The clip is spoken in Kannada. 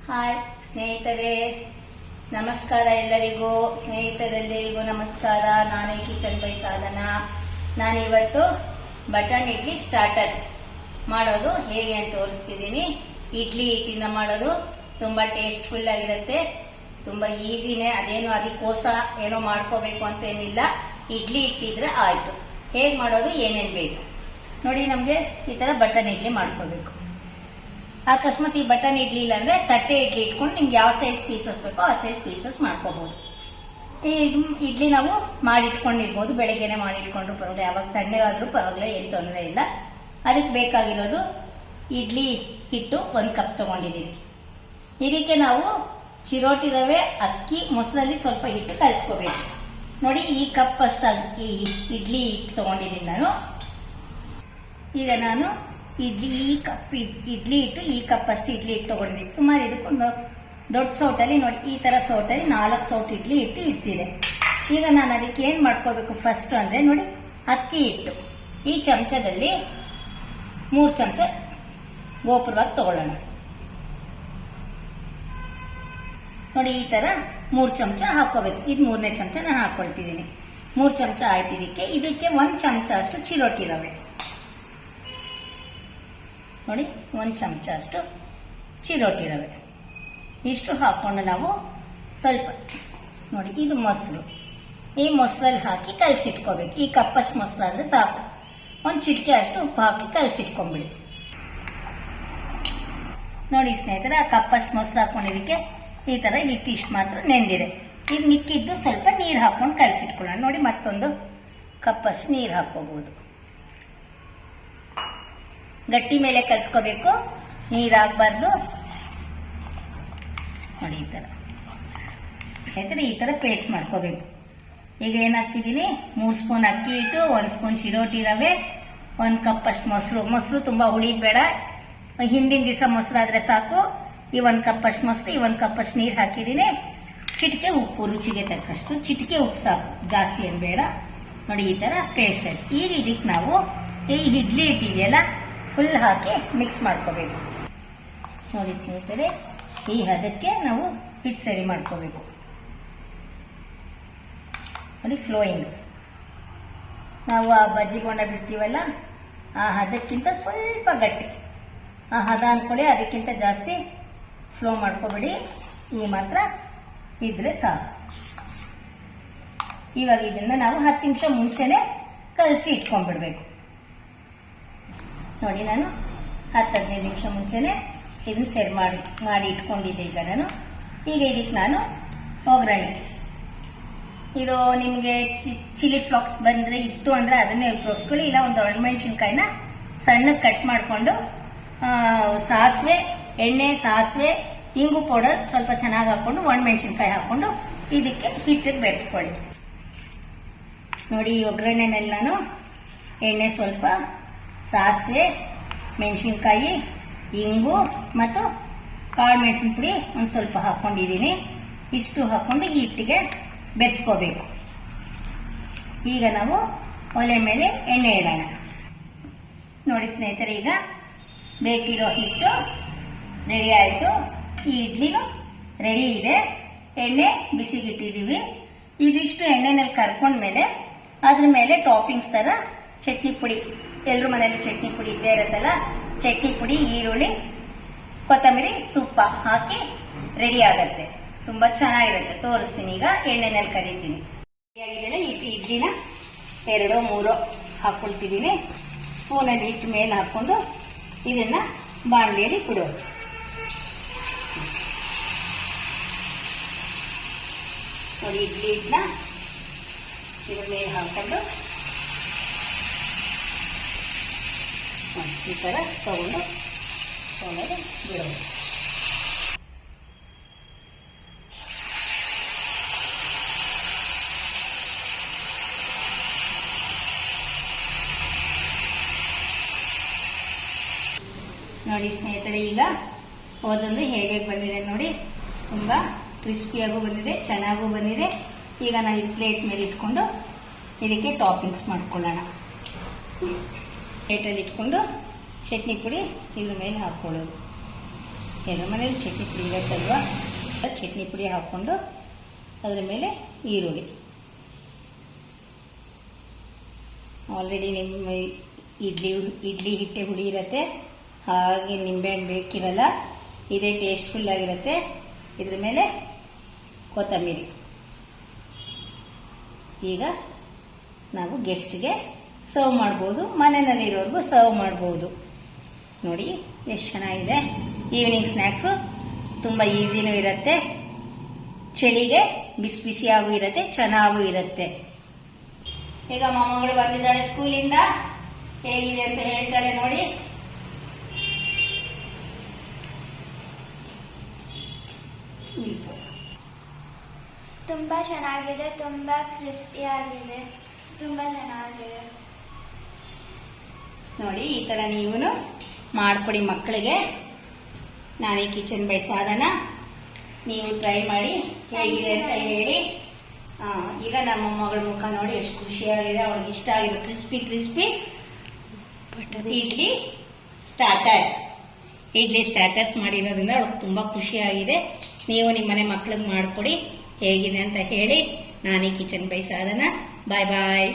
ಹಾಯ್ ಸ್ನೇಹಿತರೆ, ನಮಸ್ಕಾರ ಎಲ್ಲರಿಗೂ. ಸ್ನೇಹಿತರೆಲ್ಲರಿಗೂ ನಮಸ್ಕಾರ. ನಾನೇ ಕಿಚನ್ ಬೈ ಸಾಧನಾ. ನಾನಿವತ್ತು ಬಟನ್ ಇಡ್ಲಿ ಸ್ಟಾರ್ಟರ್ ಮಾಡೋದು ಹೇಗೆ ಅಂತ ತೋರಿಸ್ತಿದ್ದೀನಿ. ಇಡ್ಲಿ ಹಿಟ್ಟಿನ ಮಾಡೋದು ತುಂಬಾ ಟೇಸ್ಟ್ಫುಲ್ ಆಗಿರುತ್ತೆ, ತುಂಬಾ ಈಸಿನೇ. ಅದೇನು ಅದಕ್ಕೋಸ್ಕರ ಏನೋ ಮಾಡ್ಕೋಬೇಕು ಅಂತ ಏನಿಲ್ಲ, ಇಡ್ಲಿ ಇಟ್ಟಿದ್ರೆ ಆಯ್ತು. ಹೇಗೆ ಮಾಡೋದು, ಏನೇನು ಬೇಕು ನೋಡಿ. ನಮಗೆ ಈ ತರ ಬಟನ್ ಇಡ್ಲಿ ಮಾಡ್ಕೋಬೇಕು. ಅಕಸ್ಮಾತ್ ಈ ಬಟನ್ ಇಡ್ಲಿ ಇಲ್ಲ ಅಂದ್ರೆ ತಟ್ಟೆ ಇಡ್ಲಿ ಇಟ್ಕೊಂಡು ನಿಮ್ಗೆ ಯಾವ ಸೈಜ್ ಪೀಸಸ್ ಬೇಕೋ ಆ ಸೈಜ್ ಪೀಸಸ್ ಮಾಡ್ಕೋಬಹುದು. ಈ ಇಡ್ಲಿ ನಾವು ಮಾಡಿಟ್ಕೊಂಡಿರ್ಬೋದು, ಬೆಳಗ್ಗೆನೆ ಮಾಡಿಟ್ಕೊಂಡ್ರು ಪರವಾಗಿಲ್ಲ, ಯಾವಾಗ ತಣ್ಣಗಾದ್ರೂ ಪರವಾಗಿಲ್ಲ, ಏನು ತೊಂದರೆ ಇಲ್ಲ. ಅದಕ್ಕೆ ಬೇಕಾಗಿರೋದು ಇಡ್ಲಿ ಹಿಟ್ಟು 1 ಕಪ್ ತಗೊಂಡಿದ್ದೀವಿ. ಇದಕ್ಕೆ ನಾವು ಚಿರೋಟಿ ರವೆ, ಅಕ್ಕಿ, ಮೊಸರಲ್ಲಿ ಸ್ವಲ್ಪ ಹಿಟ್ಟು ಕಲಿಸ್ಕೋಬೇಕು. ನೋಡಿ, ಈ ಕಪ್ ಅಷ್ಟಾಗಿ ಇಡ್ಲಿ ಹಿಟ್ಟು ತಗೊಂಡಿದ್ದೀನಿ ನಾನು. ಈಗ ನಾನು ಇಡ್ಲಿ ಇಟ್ಟು ಈ ಕಪ್ ಅಷ್ಟು ಇಡ್ಲಿ ಹಿಟ್ಟು ತಗೊಂಡಿದ್ದೀನಿ. ಸುಮಾರು ಇದಕ್ಕೊಂದು ದೊಡ್ಡ ಸೌಟಲ್ಲಿ ನೋಡಿ, ಈ ತರ ಸೌಟಲ್ಲಿ 4 ಸೌಟ್ ಇಡ್ಲಿ ಹಿಟ್ಟು ಇಡಿಸಿದೆ. ಈಗ ನಾನು ಅದಕ್ಕೆ ಏನ್ ಮಾಡ್ಕೋಬೇಕು ಫಸ್ಟ್ ಅಂದ್ರೆ ನೋಡಿ, ಅಕ್ಕಿ ಹಿಟ್ಟು ಈ ಚಮಚದಲ್ಲಿ 3 ಚಮಚ ಗೋಪುರವಾಗಿ ತಗೊಳ್ಳೋಣ. ನೋಡಿ, ಈ ತರ 3 ಚಮಚ ಹಾಕೋಬೇಕು. ಇದು 3ನೇ ಚಮಚ ನಾನು ಹಾಕೊಳ್ತಿದ್ದೀನಿ. 3 ಚಮಚ ಆಯ್ತು. ಇದಕ್ಕೆ 1 ಚಮಚ ಅಷ್ಟು ಚಿರೋಟಿ ರವೆ ನೋಡಿ, 1 ಚಮಚ ಅಷ್ಟು ಚಿರೋಟಿ ರವೆ. ಇಷ್ಟು ಹಾಕೊಂಡು ನಾವು ಸ್ವಲ್ಪ ನೋಡಿ, ಇದು ಮೊಸರು, ಈ ಮೊಸರಲ್ಲಿ ಹಾಕಿ ಕಲಸಿಟ್ಕೋಬೇಕು. ಈ ಕಪ್ಪಷ್ಟು ಮೊಸರು ಆದ್ರೆ ಸಾಕು. 1 ಚಿಟಿಕೆ ಅಷ್ಟು ಉಪ್ಪು ಹಾಕಿ ಕಲಸಿಟ್ಕೊಂಡ್ಬಿಡಿ. ನೋಡಿ ಸ್ನೇಹಿತರೆ, ಆ ಕಪ್ಪಷ್ಟು ಮೊಸರು ಹಾಕೊಂಡಿದ್ದಕ್ಕೆ ಈ ತರ ಹಿಟ್ಟಿಷ್ಟು ಮಾತ್ರ ನೆಂದಿದೆ. ಇದು ಮಿಕ್ಕಿದ್ದು ಸ್ವಲ್ಪ ನೀರು ಹಾಕೊಂಡು ಕಲಸಿಟ್ಕೊಳ್ಳೋಣ. ನೋಡಿ, ಮತ್ತೊಂದು ಕಪ್ಪಷ್ಟು ನೀರು ಹಾಕೋಬಹುದು. ಗಟ್ಟಿ ಮೇಲೆ ಕಲ್ಸ್ಕೋಬೇಕು, ನೀರಾಗಬಾರ್ದು. ನೋಡಿ, ಈ ತರ ಪೇಸ್ಟ್ ಮಾಡ್ಕೋಬೇಕು. ಈಗ ಏನ್ ಹಾಕ್ತಿದ್ದೀನಿ, 3 ಸ್ಪೂನ್ ಅಕ್ಕಿ ಹಿಟ್ಟು, 1 ಸ್ಪೂನ್ ಚಿರೋಟಿ ರವೆ, 1 ಕಪ್ ಅಷ್ಟು ಮೊಸರು ತುಂಬಾ ಹುಳಿದ್ ಬೇಡ. ಹಿಂದಿನ ದಿವಸ ಮೊಸರು ಆದ್ರೆ ಸಾಕು. ಈ 1 ಕಪ್ ಅಷ್ಟು ಮೊಸರು, ಈ 1 ಕಪ್ ಅಷ್ಟು ನೀರು ಹಾಕಿದ್ದೀನಿ. ಚಿಟಿಕೆ ಉಪ್ಪು, ರುಚಿಗೆ ತಕ್ಕಷ್ಟು ಚಿಟಿಕೆ ಉಪ್ಪು ಸಾಕು, ಜಾಸ್ತಿ ಏನು ಬೇಡ. ನೋಡಿ, ಈ ತರ ಪೇಸ್ಟ್ ಆಯ್ತು. ಈಗ ಇದಕ್ಕೆ ನಾವು ಈ ಇಡ್ಲಿ ಇಟ್ಟಿದೆಯಲ್ಲ ಫುಲ್ ಹಾಕಿ ಮಿಕ್ಸ್ ಮಾಡ್ಕೋಬೇಕು. ನೋಡಿ ಸ್ನೇಹಿತರೆ, ಈ ಹದಕ್ಕೆ ನಾವು ಹಿಟ್ಟು ಸರಿ ಮಾಡ್ಕೋಬೇಕು. ನೋಡಿ, ಫ್ಲೋಯಿಂಗ್ ನಾವು ಆ ಬಜ್ಜಿ ಬೋಂಡ ಬಿಡ್ತೀವಲ್ಲ ಆ ಹದಕ್ಕಿಂತ ಸ್ವಲ್ಪ ಗಟ್ಟಿ, ಆ ಹದ ಅನ್ಕೊಳ್ಳಿ. ಅದಕ್ಕಿಂತ ಜಾಸ್ತಿ ಫ್ಲೋ ಮಾಡ್ಕೋಬೇಡಿ. ಈ ಮಾತ್ರ ಇದ್ರೆ ಸಾಕು. ಇವಾಗ ಇದನ್ನ ನಾವು 10 ನಿಮಿಷ ಮುಂಚೆನೆ ಕಲಸಿ ಇಟ್ಕೊಂಡ್ಬಿಡ್ಬೇಕು. ನೋಡಿ, ನಾನು 10-15 ನಿಮಿಷ ಮುಂಚೆನೆ ಇದನ್ನ ಸರಿ ಮಾಡಿ ಇಟ್ಕೊಂಡಿದ್ದೆ. ಈಗ ಇದಕ್ಕೆ ನಾನು ಒಗ್ಗರಣೆ, ಇದು ನಿಮಗೆ ಚಿಲ್ಲಿ ಫ್ಲಾಕ್ಸ್ ಬಂದ್ರೆ ಇತ್ತು ಅಂದ್ರೆ ಅದನ್ನೇ ಉಪಯೋಗಿಸ್ಕೊಳ್ಳಿ. ಇಲ್ಲ, ಒಂದು ಒಣಮೆಣಸಿನ್ಕಾಯಿನ ಸಣ್ಣಕ್ಕೆ ಕಟ್ ಮಾಡಿಕೊಂಡು ಸಾಸಿವೆ, ಎಣ್ಣೆ, ಸಾಸಿವೆ, ಇಂಗು ಪೌಡರ್ ಸ್ವಲ್ಪ ಚೆನ್ನಾಗಿ ಹಾಕೊಂಡು ಒಣಮೆಣಸಿನ್ಕಾಯಿ ಹಾಕೊಂಡು ಇದಕ್ಕೆ ಹಿಟ್ಟಿಗೆ ಬೆರೆಸ್ಕೊಳ್ಳಿ. ನೋಡಿ, ಈ ಒಗ್ಗರಣೆನಲ್ಲಿ ನಾನು ಎಣ್ಣೆ ಸ್ವಲ್ಪ, ಸಾಸಿವೆ, ಮೆಣಸಿನ್ಕಾಯಿ, ಇಂಗು ಮತ್ತು ಕಾಳು ಮೆಣಸಿನ ಪುಡಿ ಒಂದು ಸ್ವಲ್ಪ ಹಾಕೊಂಡಿದ್ದೀನಿ. ಇಷ್ಟು ಹಾಕೊಂಡು ಈ ಹಿಟ್ಟಿಗೆ ಬೆರೆಸ್ಕೋಬೇಕು. ಈಗ ನಾವು ಒಲೆ ಮೇಲೆ ಎಣ್ಣೆ ಇಡೋಣ. ನೋಡಿ ಸ್ನೇಹಿತರೆ, ಈಗ ಬೇಕಿರೋ ಹಿಟ್ಟು ರೆಡಿ ಆಯಿತು. ಈ ಇಡ್ಲಿನೂ ರೆಡಿ ಇದೆ. ಎಣ್ಣೆ ಬಿಸಿಗಿಟ್ಟಿದ್ದೀವಿ. ಇದಿಷ್ಟು ಎಣ್ಣೆನಲ್ಲಿ ಕರ್ಕೊಂಡ್ಮೇಲೆ ಅದ್ರ ಮೇಲೆ ಟಾಪಿಂಗ್ಸ್ ತರ ಚಟ್ನಿ ಪುಡಿ, ಎಲ್ಲರೂ ಮನೇಲಿ ಚಟ್ನಿ ಪುಡಿ ಇದ್ದೇ ಇರುತ್ತಲ್ಲ, ಚಟ್ನಿ ಪುಡಿ, ಈರುಳ್ಳಿ, ಕೊತ್ತಂಬರಿ, ತುಪ್ಪ ಹಾಕಿ ರೆಡಿ ಆಗತ್ತೆ. ತುಂಬಾ ಚೆನ್ನಾಗಿರುತ್ತೆ. ತೋರಿಸ್ತೀನಿ. ಈಗ ಎಣ್ಣೆನಲ್ಲಿ ಕರಿತೀನಿ. ಇಡ್ಲಿನ 2-3 ಹಾಕೊಳ್ತಿದ್ದೀನಿ. ಸ್ಪೂನಲ್ಲಿ ಹಿಟ್ಟು ಮೇಲೆ ಹಾಕೊಂಡು ಇದನ್ನ ಬಾಣಲೆಯಲ್ಲಿ ಬಿಡೋದು. ನೋಡಿ, ಇಡ್ಲಿ ಹಿಟ್ಟನ್ನ ಇದ್ರ ಮೇಲೆ ಹಾಕೊಂಡು ಈ ತರ ತಗೊಂಡು ಬಿಡೋದು. ನೋಡಿ ಸ್ನೇಹಿತರೆ, ಈಗ ಒಂದೊಂದು ಹೇಗೆ ಬಂದಿದೆ ನೋಡಿ. ತುಂಬಾ ಕ್ರಿಸ್ಪಿಯಾಗೂ ಬಂದಿದೆ, ಚೆನ್ನಾಗೂ ಬಂದಿದೆ. ಈಗ ನಾವು ಈ ಪ್ಲೇಟ್ ಮೇಲೆ ಇಟ್ಕೊಂಡು ಇದಕ್ಕೆ ಟಾಪಿಂಗ್ಸ್ ಮಾಡ್ಕೊಳ್ಳೋಣ. ಪ್ಲೇಟಲ್ಲಿ ಇಟ್ಕೊಂಡು ಚಟ್ನಿ ಪುಡಿ ಇದ್ರ ಮೇಲೆ ಹಾಕೊಳ್ಳೋದು. ಈಗ ಮನೇಲಿ ಚಟ್ನಿ ಪುಡಿ ಇರುತ್ತಲ್ವ, ಚಟ್ನಿ ಪುಡಿ ಹಾಕ್ಕೊಂಡು ಅದರ ಮೇಲೆ ಈರುಳ್ಳಿ. ಆಲ್ರೆಡಿ ನಿಮ್ಮ ಇಡ್ಲಿ ಹಿಟ್ಟೆ ಹುಳಿ ಇರುತ್ತೆ, ಹಾಗೆ ನಿಂಬೆಹಣ್ಣು ಬೇಕಿರಲ್ಲ, ಇದೇ ಟೇಸ್ಟ್ಫುಲ್ ಆಗಿರುತ್ತೆ. ಇದ್ರ ಮೇಲೆ ಕೊತ್ತಂಬರಿ. ಈಗ ನಾವು ಗೆಸ್ಟ್ಗೆ ಸರ್ವ್ ಮಾಡ್ಬೋದು, ಮನೆಯಲ್ಲಿರೋರ್ಗೂ ಸರ್ವ್ ಮಾಡ್ಬೋದು. ನೋಡಿ ಎಷ್ಟು ಚೆನ್ನಾಗಿದೆ. ಈವ್ನಿಂಗ್ ಸ್ನ್ಯಾಕ್ಸು ತುಂಬ ಈಸಿನೂ ಇರುತ್ತೆ, ಚಳಿಗೆ ಬಿಸಿ ಬಿಸಿಯಾಗೂ ಇರುತ್ತೆ, ಚೆನ್ನಾಗೂ ಇರುತ್ತೆ. ಈಗ ಮೊಮ್ಮಗಳು ಬಂದಿದ್ದಾಳೆ ಸ್ಕೂಲಿಂದ, ಹೇಗಿದೆ ಅಂತ ಹೇಳ್ತಾಳೆ ನೋಡಿ. ತುಂಬಾ ಚೆನ್ನಾಗಿದೆ, ತುಂಬಾ ಕ್ರಿಸ್ಪಿ ಆಗಿದೆ, ತುಂಬಾ ಚೆನ್ನಾಗಿದೆ. ನೋಡಿ ಈ ತರ ನೀವು ಮಾಡ್ಕೊಡಿ ಮಕ್ಕಳಿಗೆ. ನಾನೇ ಕಿಚನ್ ಬೈ ಸಾಧನ, ನೀವು ಟ್ರೈ ಮಾಡಿ ಹೇಗಿದೆ ಅಂತ ಹೇಳಿ. ಈಗ ನಮ್ಮ ಮಗಳ ಮುಖ ನೋಡಿ ಎಷ್ಟು ಖುಷಿಯಾಗಿದೆ, ಅವಳಿಗೆ ಇಷ್ಟ ಆಗಿದೆ. ಕ್ರಿಸ್ಪಿ ಕ್ರಿಸ್ಪಿ ಇಡ್ಲಿ ಸ್ಟಾರ್ಟರ್ಸ್ ಮಾಡಿರೋದ್ರಿಂದ ಅವಳಿಗೆ ತುಂಬ ಖುಷಿಯಾಗಿದೆ. ನೀವು ನಿಮ್ಮನೆ ಮಕ್ಕಳಿಗೆ ಮಾಡಿಕೊಡಿ, ಹೇಗಿದೆ ಅಂತ ಹೇಳಿ. ನಾನೇ ಕಿಚನ್ ಬೈ ಸಾಧನ. ಬಾಯ್ ಬಾಯ್.